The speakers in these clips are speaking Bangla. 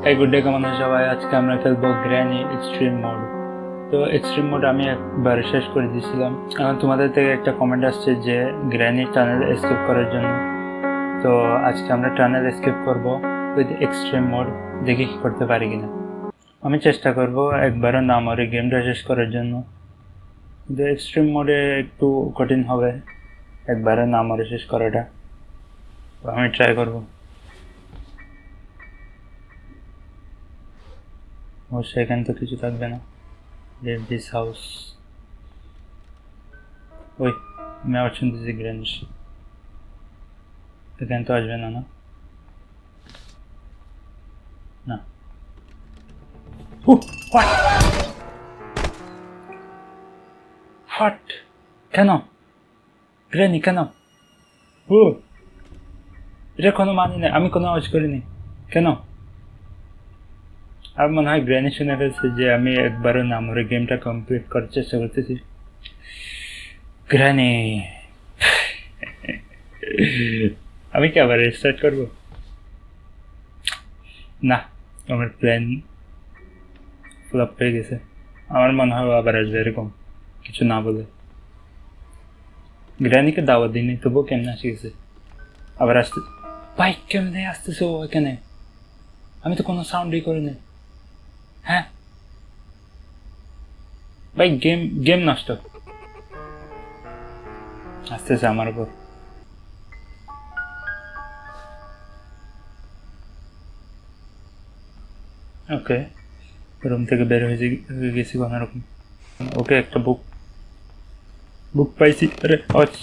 এই গুড ডে, কেমন আছো সবাই? আজকে আমরা খেলবো গ্র্যানি এক্সট্রিম মোড। তো এক্সট্রিম মোড আমি একবার শেষ করে দিয়েছিলাম। এখন তোমাদের থেকে একটা কমেন্ট আসছে যে গ্র্যানি টানেল এসকেপ করার জন্য। তো আজকে আমরা টানেল এসকেপ করব উইথ এক্সট্রিম মোড, দেখি কি করতে পারি কিনা। আমি চেষ্টা করব একবারও না মরে গেমটা শেষ করার জন্য, কিন্তু এক্সট্রিম মোডে একটু কঠিন হবে একবারে না মরে শেষ করাটা। তো আমি ট্রাই করবো। অবশ্যই এখানে তো কিছু থাকবে না। Leave this house. ওই, আমি আবার শুনতেছি গ্র্যানিশ। এখানে তো আসবে না, না না। হোয়াট? কেন গ্র্যানি, কেন? ও, এটা কোনো মানে নেই, আমি কোনো আওয়াজ করিনি। কেন? আর মনে হয় গ্র্যানি শুনে ফেলছে যে আমি একবারও না মরে গেমটা কমপ্লিট করার চেষ্টা করতেছি। গ্র্যানি, আমি কি আবার রিস্টার্ট করবো? না, আমার প্ল্যান ফ্লপ হয়ে গেছে। আমার মনে হয় আবার আসবে এরকম কিছু না বলে। গ্র্যানিকে দাওয়াত দিইনি, তবুও কেমনে আসে গেছে আবার আসতে। বাইক কেমনে আসতেছে ও এখানে? আমি তো কোনো সাউন্ডই করিনি। হ্যাঁ ভাই, গেম গেম নষ্ট আসতেছে আমার উপর। ওকে, রুম থেকে বের হয়ে গেছি কোনো রকম। ওকে, একটা বুক বুক পাইছি। আরে আওয়াজ,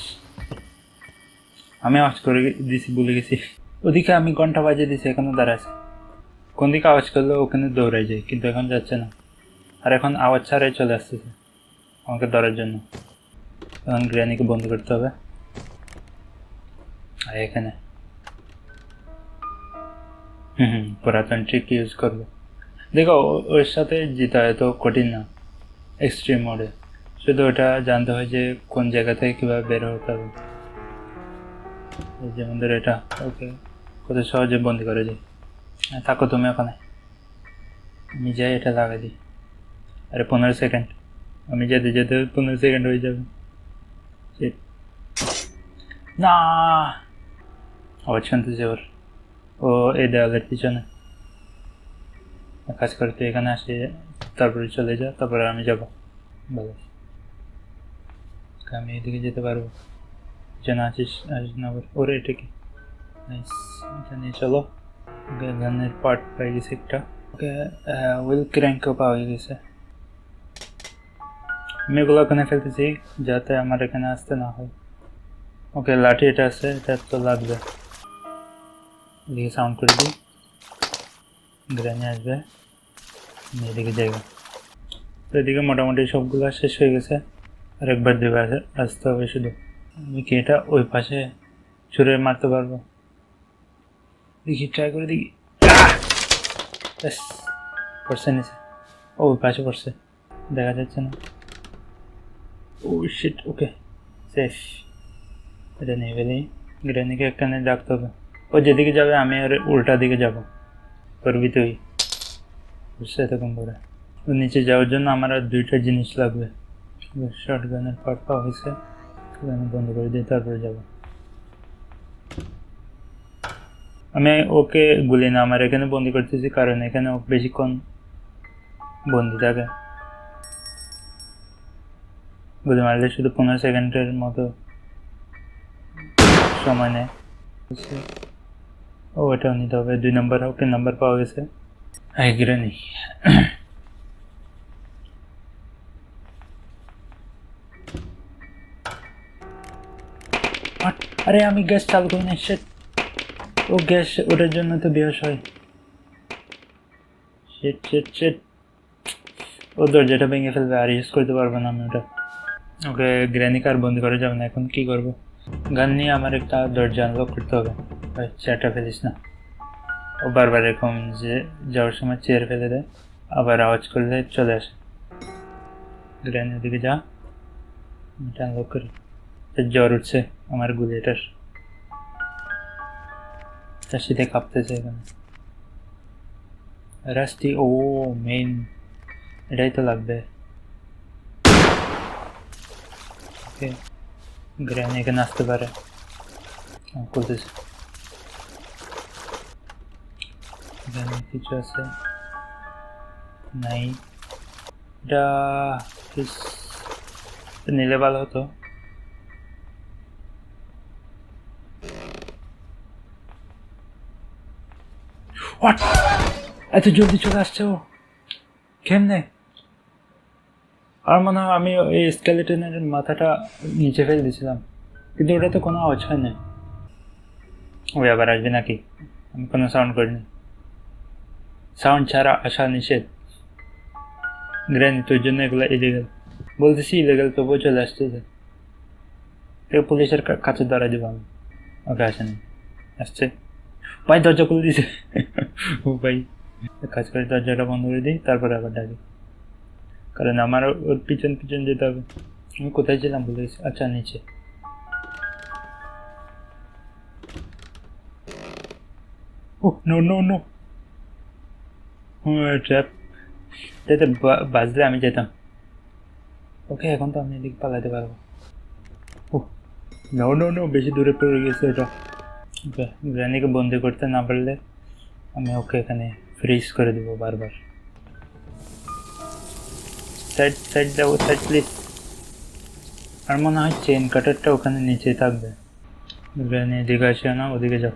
আমি আওয়াজ করে দিছি, ভুলে গেছি। ওদিকে আমি ঘন্টা বাজিয়ে দিছি, এখনো দাঁড়ায় আছে। কোন দিকে আওয়াজ করলে ওখানে দৌড়াই যায়, কিন্তু এখন যাচ্ছে না। আর এখন আওয়াজ ছাড়াই চলে আসতেছে আমাকে ধরার জন্য। এখন গ্র্যানিকে বন্ধ করতে হবে। আর এখানে পুরাতন ট্রিক ইউজ করবো। দেখো, ওর সাথে জিতা এত কঠিন না এক্সট্রিম মোডে। শুধু ওটা জানতে হয় যে কোন জায়গা থেকে কীভাবে বের হতে হবে। যেমন ধরো এটা, ওকে, কত সহজে বন্দি করে যায়। থাকো তুমি ওখানে, আমি যাই এটা লাগাই দিই। আরে 15 সেকেন্ড, আমি যেতে যেতে 15 সেকেন্ড হয়ে যাবে। না, আবার শুনতেছি ওর। ও এই দেওয়ালের পিছনে কাজ করতে এখানে আসে, তারপরে চলে যা, তারপরে আমি যাব। ভালো, আমি এদিকে যেতে পারবো। যেন আছিস আসিস না আবার। ওরে এটা কি? নাইস, এটা নিয়ে চলো। গানের পার্ট পাই গেছে একটা। ওকে, হুইল ক্র্যাঙ্কও পাওয়া গেছে। আমি এগুলো ওখানে ফেলতেছি যাতে আমার এখানে আসতে না হয়। ওকে, লাঠি এটা আছে, এটা তো লাগবে। এদিকে সাউন্ড করে দিই, গ্রানে আসবে। এদিকে জায়গা তো, এদিকে মোটামুটি সবগুলো শেষ হয়ে গেছে। আর একবার দেবে আসতে হবে শুধু। আমি কি এটা ওই পাশে ছুঁড়ে মারতে পারবো? দেখি, ট্রাই করে দেখি। পড়ছে নিচে। ও, ওই পাশে পড়ছে, দেখা যাচ্ছে না। ও শিট, ওকে সেফ। এটা নিয়ে ফেলি। গ্রানিকে এখানে রাখতে হবে। ও যেদিকে যাবে আমি আর উল্টা দিকে যাব। করবি তুই? বুঝছে এতক্ষণ করে। ও নিচে যাওয়ার জন্য আমার আর দুইটা জিনিস লাগবে। শর্ট গানের পার্ট পাওয়া হয়েছে, বন্ধ করে দিয়ে তারপরে যাব। আমি ওকে গুলি না আমার এখানে বন্দি করতেছি, কারণ এখানে ও বেশিক্ষণ বন্দি থাকে। গুলি মারলে শুধু 15 সেকেন্ডের মতো সময় নেয়। ও, এটাও নিতে হবে। 2 নম্বর, ওকে, নাম্বার পাওয়া গেছে। এগিয়ে নেই। আরে আমি গ্যাস চালু করি না, শিট। ও গ্যাস, ওটার জন্য তো বেহোশ হয়। Shit shit shit. ও দরজাটা ভেঙে ফেলবে, আর ইউজ করতে পারবো না আমি ওটা। ওকে, গ্র্যানি কার বন্দি করে যাবে না, এখন কি করবো? গান নিয়ে আমার একটা দরজা আনলক করতে হবে। চেয়ারটা ফেলিস না। ও বারবার এরকম যে যাওয়ার সময় চেয়ার ফেলে দেয়, আবার আওয়াজ করলে চলে আসে। গ্র্যানির দিকে যা, এটা আনলক করি। জ্বর উঠছে আমার গুলি এটার, তার সাথে কাঁপতেছে এখানে। রাস্টি, ও মেইন, এটাই তো লাগবে। ওকে, গ্র্যানি এখানে আসতে পারে। খুলতেছে, গ্র্যানি কিছু আছে নাই, এটা নিলে ভালো হতো। হোয়াট, এত জলদি চলে আসছে ও কেমনে? আর মনে হয় আমি এই স্কেলেটনের মাথাটা নিচে ফেলে দিয়েছিলাম, কিন্তু ওটা তো কোনো আওয়াজ হয় না। ওই আবার আসবে নাকি? আমি কোনো সাউন্ড করিনি, সাউন্ড ছাড়া আসা নিষেধ। গ্র্যানি তোর জন্য এগুলো ইলিগাল, বলতেছি ইলিগাল, তবুও চলে আসতেছে। পুলিশের কাছে ধরা দিব আমি। ওকে, আসেনি, আসছে। ভাই দরজা খুলে দিছে। ও ভাই, কাজ করে দরজাটা বন্ধ করে দিই, তারপরে আবার ডাকি, কারণ আমার ওর পিছন পিছন যেতে হবে। আমি কোথায় ছিলাম বলে গেছি, আচ্ছা নিচে। ও নো নো নো, ট্র্যাপ, এটাতে বাজলে আমি যেতাম। ওকে, এখন তো আমি এদিক পালাতে পারবো। ও নো নো নো, বেশি দূরে পড়ে গেছে এটা। ওকে, গ্র্যানিকে বন্দি করতে না পারলে আমি ওকে এখানে ফ্রিজ করে দেবো বারবার। সাইড সাইড যাবো, সাইড প্লিজ। আর মনে হয় চেন কাটারটা ওখানে নিচে থাকবে। গ্র্যানি এদিকে আসে না, ওদিকে যাও।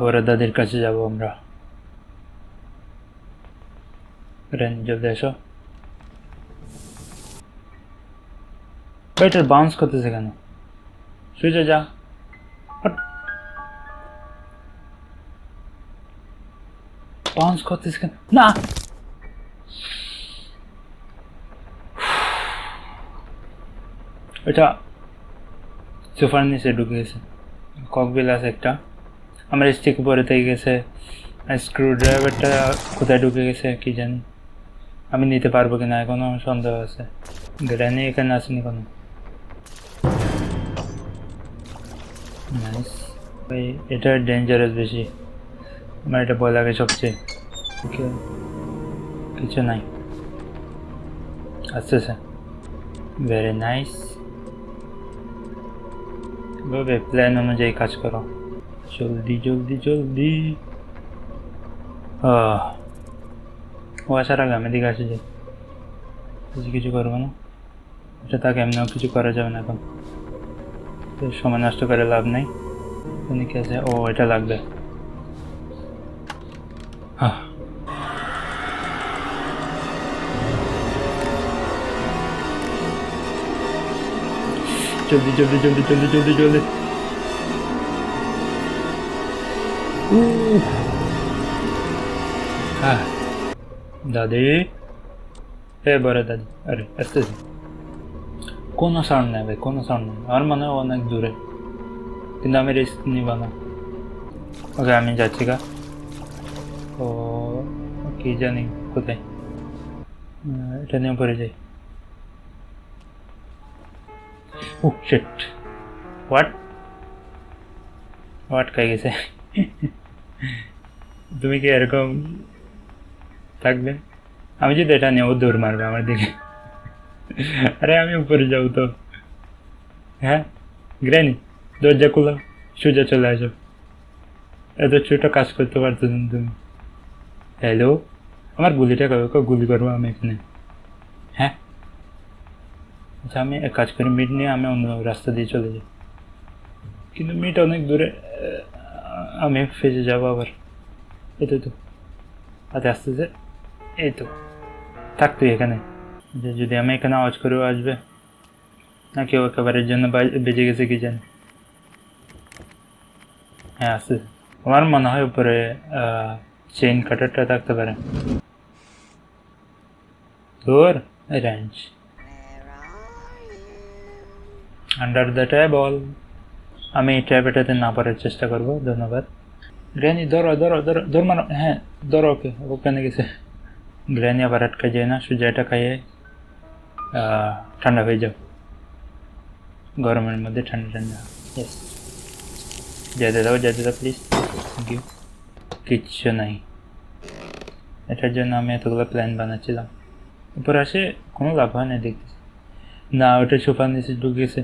বড় দাদির কাছে যাবো আমরা। গ্র্যানি জলদি এসো। এটার বাউন্স করতেছে কেন? সুইচে যা। বাউন্স করতেছে কেন? না, এটা সোফার নিচে ঢুকে গেছে। ককবিল আছে একটা, আমার স্টিক উপরে থেকে গেছে। স্ক্রু ড্রাইভারটা কোথায় ঢুকে গেছে কি জানি, আমি নিতে পারবো কিনা এখনো সন্দেহ আছে। গ্র্যানি এখানে আসেনি কোনো। নাইস ভাই, এটা ডেঞ্জারাস বেশি, আমার এটা ভয় লাগে সবচেয়ে। ওকে, কিছু নাই, আসতেছে। ভেরি নাইস, ভাবে প্ল্যান অনুযায়ী কাজ করো, জলদি জলদি জলদি। ও আসার আগে আমি দিকে আসে যাই, কিছু করবো না। এটা তাকে এমনিও কিছু করা যাবে না এখন, সময় নষ্ট করে লাভ নেই। উনি কি আছে? ও এটা লাগবে। জলদি জলদি জলদি জলদি জলদি জলদি। হ্যাঁ দাদি, এ বড় দাদি, আরে আসতেছি। কোনো সাউন্ড নেই ভাই, কোনো সাউন্ড নেই, আমার মনে হয় অনেক দূরে, কিন্তু আমি রিস্ক নিব না। ওকে, আমি যাচ্ছি গা। ও কি জানি কোথায়, এটা নিয়ে পড়ে যাই। ও শিট, হোয়াট, হোয়াট খাই গেছে। তুমি কি এরকম থাকবে? আমি যদি এটা নিয়ে, ও দৌড় মারবে আমার দিকে। আরে আমি উপরে যাবো তো। হ্যাঁ গ্র্যানি, দরজা খোলা, সোজা চলে আসো, এত ছোট কাজ করতে পারতো তুমি। হ্যালো, আমার গুলিটা কবে গুলি করবো আমি এখানে? হ্যাঁ আচ্ছা, আমি এক কাজ করি, মিট নিয়ে আমি অন্য রাস্তা দিয়ে চলে যাই, কিন্তু মিট অনেক দূরে, আমি ফেসে যাবো আবার। এই তো আস্তে আস্তে, এই তো থাক তুই এখানে। যে যদি আমি এখানে আওয়াজ করেও আসবে নাকি ও একেবারের জন্য বেজে গেছে কি জানি। হ্যাঁ আসছে, আমার মনে হয় উপরে চেইন কাটারটা থাকতে পারে। তোর রেঞ্জ আন্ডার দ্য টেবল, আমি ট্যাব এটাতে না পারার চেষ্টা করবো। ধন্যবাদ। গ্র্যানি ধরো ধরো ধরো, ধর মানো, হ্যাঁ ধরো। ওকে, ওখানে গেছে। গ্র্যানি আবার আটকা যায় না, সোজা এটা খাইয়ে ঠান্ডা হয়ে যাও, গরমের মধ্যে ঠান্ডা ঠান্ডা। ইয়েস, যেতে দাও প্লিজ, থ্যাংক ইউ। কিচ্ছু নাই। এটার জন্য আমি এতগুলো প্ল্যান বানাচ্ছিলাম, উপর আসে কোনো লাভ হয় না দেখতেছি। না, ওটা সোফার নিচে ঢুকেছে।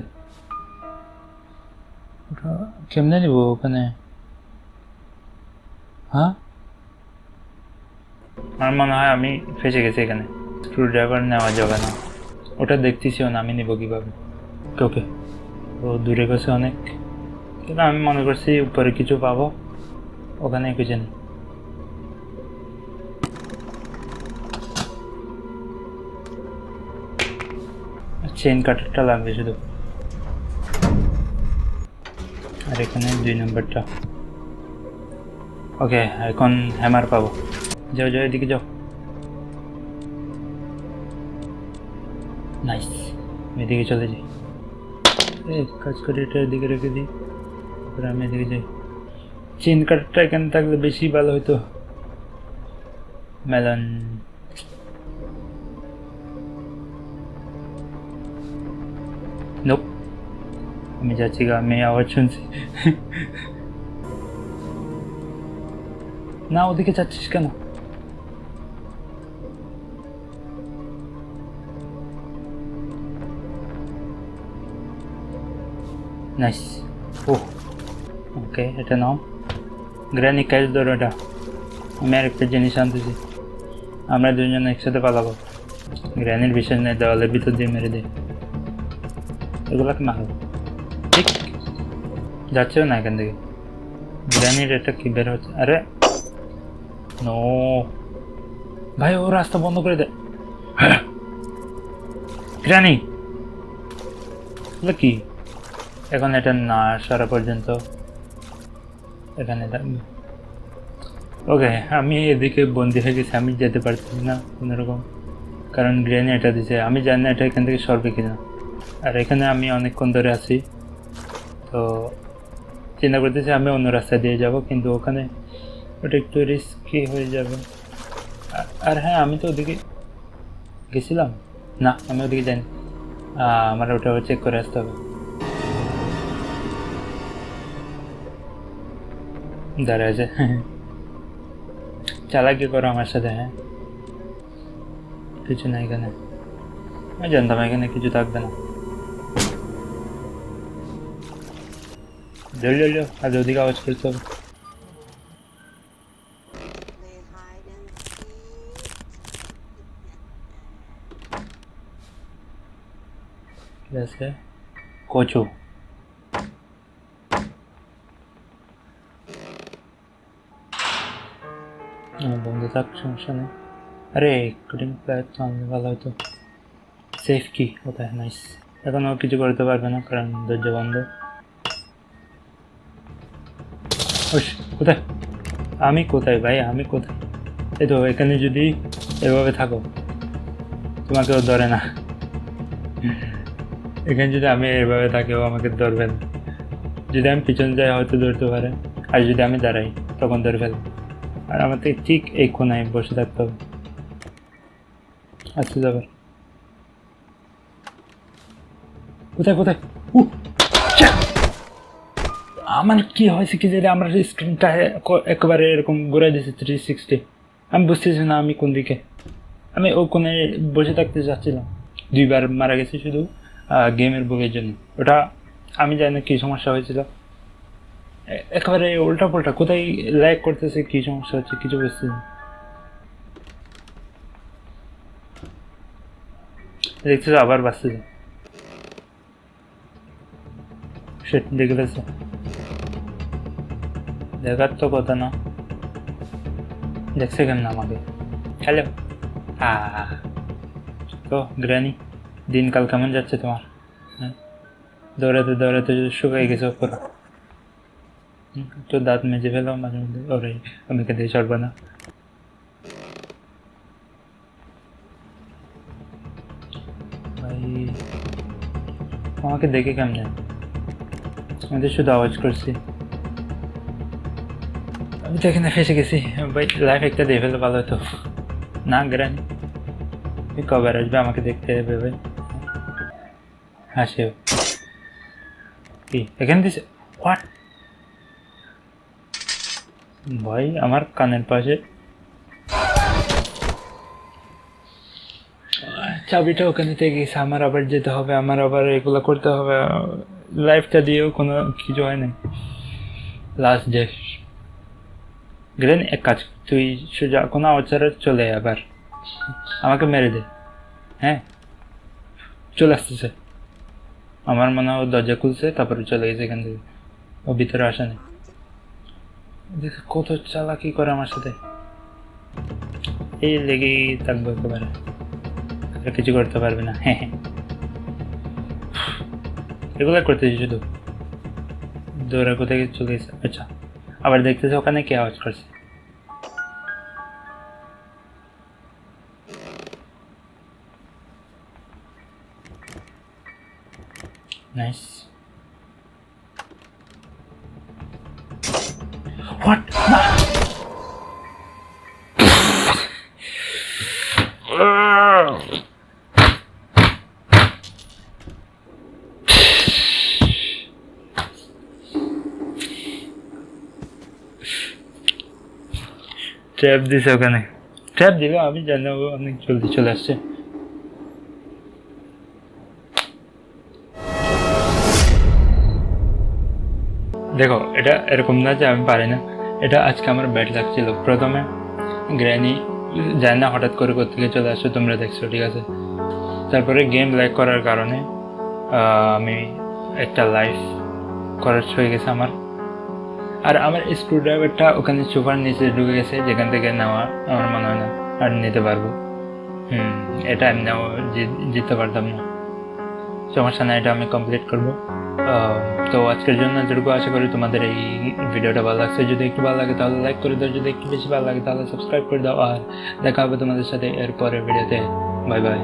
ওটা কেমনে নিব ওখানে? হ্যাঁ, আমার মনে হয় আমি ফেসে গেছি এখানে। স্ক্রু ড্রাইভার নেওয়া যাবে না, ওটা দেখতেছিও না, আমি নিব কীভাবে? ওকে, ও দূরে গেছে অনেক, কিন্তু আমি মনে করছি উপরে কিছু পাবো, ওখানে কিছু নেই। চেইন কাটারটা লাগবে শুধু, আর এখানে 2 নম্বরটা। ওকে, এখন হ্যামার পাবো। যাও যাও, এদিকে যাও। নাইস, এদিকে চলে যাই। এক কাজ করে এটা এদিকে রেখে দিই, তারপরে আমি এদিকে যাই। চেইন কাটারটা এখানে থাকলে বেশি ভালো হতো। মেলন, নোপ, আমি যাচ্ছি গা, আমি আওয়াজ শুনছি। না, ওদিকে যাচ্ছিস কেন? নাইস। ওহ, ওকে, এটা নাও। গ্র্যানি ক্যাচ ধরো এটা। আমি আর একটা জিনিস আনতেছি, আমরা দুজন একসাথে পালাবো। গ্র্যানির বিশ্বাস নেই, দেওয়ালের ভিতর দিয়ে মেরে দেয়। এগুলোকে মারো। ঠিক যাচ্ছেও না এখান থেকে। গ্র্যানির এটা কি বের হচ্ছে? আরে নো ভাই, ও রাস্তা বন্ধ করে দেয়। গ্র্যানি কি এখন এটা না সারা পর্যন্ত এখানে থাকবে। ওকে, আমি এদিকে বন্দি হয়ে গেছি, আমি যেতে পারছি না কোনোরকম, কারণ গ্রেনি এটা দিছে। আমি জানি না এটা এখান থেকে সরবে কিনা, আর এখানে আমি অনেকক্ষণ ধরে আছি, তো চিন্তা করতেছি আমি অন্য রাস্তা দিয়ে যাব, কিন্তু ওখানে ওটা একটু রিস্কি হয়ে যাবে। আর হ্যাঁ, আমি তো ওদিকে গেছিলাম না, আমি ওদিকে জানি। আমার ওটা চেক করে আসতে হবে। দাঁড়ায় আছে, চালাকি করো আমার সাথে। হ্যাঁ, কিছু না এখানে, আমি জানতাম এখানে কিছু থাকবে না। জল আর ওদিকে আওয়াজ করতে হবে। ঠিক আছে, কচু। বন্ধু থাক, সমস্যা নেই। আরে কুটিং প্লেয়ার তো আনলে ভালো হতো। সেফ কি কোথায়? নাইস। এখন ও কিছু করতে পারবে না, কারণ দরজা বন্ধ। কোথায়? আমি কোথায় ভাই, আমি কোথায়? এই তো এখানে, যদি এভাবে থাকো তোমাকে ও ধরে না। এখানে যদি আমি এভাবে থাকি ও আমাকে ধরবে না। যদি আমি পিছনে যাই হয়তো ধরতে পারে, আর যদি আমি দাঁড়াই তখন ধরে ফেলবে। আর আমাকে ঠিক এই কোনায় বসে থাকতে হবে। আচ্ছা, যাবে কোথায় কোথায়? আমার কি হয়েছে কি, যদি আমার স্ক্রিনটা একেবারে এরকম ঘুরে দিয়েছে 360। আমি বুঝতেছি না আমি কোন দিকে। আমি ও কোনে বসে থাকতে চাচ্ছিলাম। 2বার মারা গেছি শুধু গেমের বুকের জন্য। ওটা আমি জানি না কী সমস্যা হয়েছিল, একেবারে উল্টা পাল্টা কোথায় ল্যাগ করতেছে, কী সমস্যা হচ্ছে কিছু বুঝতেছি না। দেখতেছে আবার বাঁচতেছে। সেট দেখে ফেলছে, দেখার তো কথা না। দেখছে কেন আমাকে? হ্যালো। তো গ্র্যানি, দিনকাল কেমন যাচ্ছে তোমার? হ্যাঁ, দৌড়াতে দৌড়াতে শুকাই গেছে পুরো। তো দাঁত মেজে ফেলো মাঝে মধ্যে। ওরে, আমি খেতে সরবো না। ভাই আমাকে দেখে কেমন? আমি তো শুধু আওয়াজ করছি। আমি তো এখানে ফেসে গেছি ভাই, লাইফ একটা দিয়ে ফেলে ভালো হতো না। গ্র্যানি কবে আসবে আমাকে দেখতে হবে ভাই? হাসে কি এখানে দিছে? হোয়াট? ভাই আমার কানের পাশে চাবিটা ওখানে থেকে গেছে, আমার আবার যেতে হবে, আমার আবার এগুলো করতে হবে। লাইফটা দিয়েও কোনো কিছু হয় না। লাস্ট ডে গ্রেন, এক কাজ কর, তুই সোজা কোনো আওয়াজ ছাড়া চলে আয়, আবার আমাকে মেরে দে। হ্যাঁ, চলে আসতেছে। আমার মনে হয় ও দরজা খুলছে তারপরে চলে গেছে এখান থেকে, ও ভিতরে আসে না। দেখ কত চালাকি করে আমার সাথে, এই লেগেই থাকবো একেবারে, আর কিছু করতে পারবে না। হ্যাঁ হ্যাঁ, এগুলো করতেছি শুধু, দৌড়া কোথায় চলে গেছে। আচ্ছা, আবার দেখতেছে ওখানে কে আওয়াজ করছে। নাইস। হোয়াট? ট্র্যাপ দিছে ওখানে, ট্র্যাপ দিল, আমি জানি না, ও অনেক জলদি চলে আসছে। দেখো, এটা এরকম না যে আমি পারি না, এটা আজকে আমার ব্যাড লাগছিল। প্রথমে গ্র্যানি জানি না হঠাৎ করে কোথেকে চলে আসছে, তোমরা দেখছো ঠিক আছে। তারপরে গেম ল্যাগ করার কারণে আমি একটা লাইফ খরচ হয়ে গেছে আমার। আর আমার স্ক্রু ড্রাইভারটা ওখানে সোফার নিচে ঢুকে গেছে, যেখান থেকে নেওয়া আমার মনে হয় না আর নিতে পারবো। এটা এমনিও জিততে পারতাম না, সমস্যা না, এটা আমি কমপ্লিট করবো। তো আজকের জন্য যেটুকু, আশা করি তোমাদের এই ভিডিওটা ভালো লাগছে। যদি একটু ভালো লাগে তাহলে লাইক করে দাও, যদি একটু বেশি ভালো লাগে তাহলে সাবস্ক্রাইব করে দাও। আর দেখা হবে তোমাদের সাথে এর পরের ভিডিওতে। Bye bye.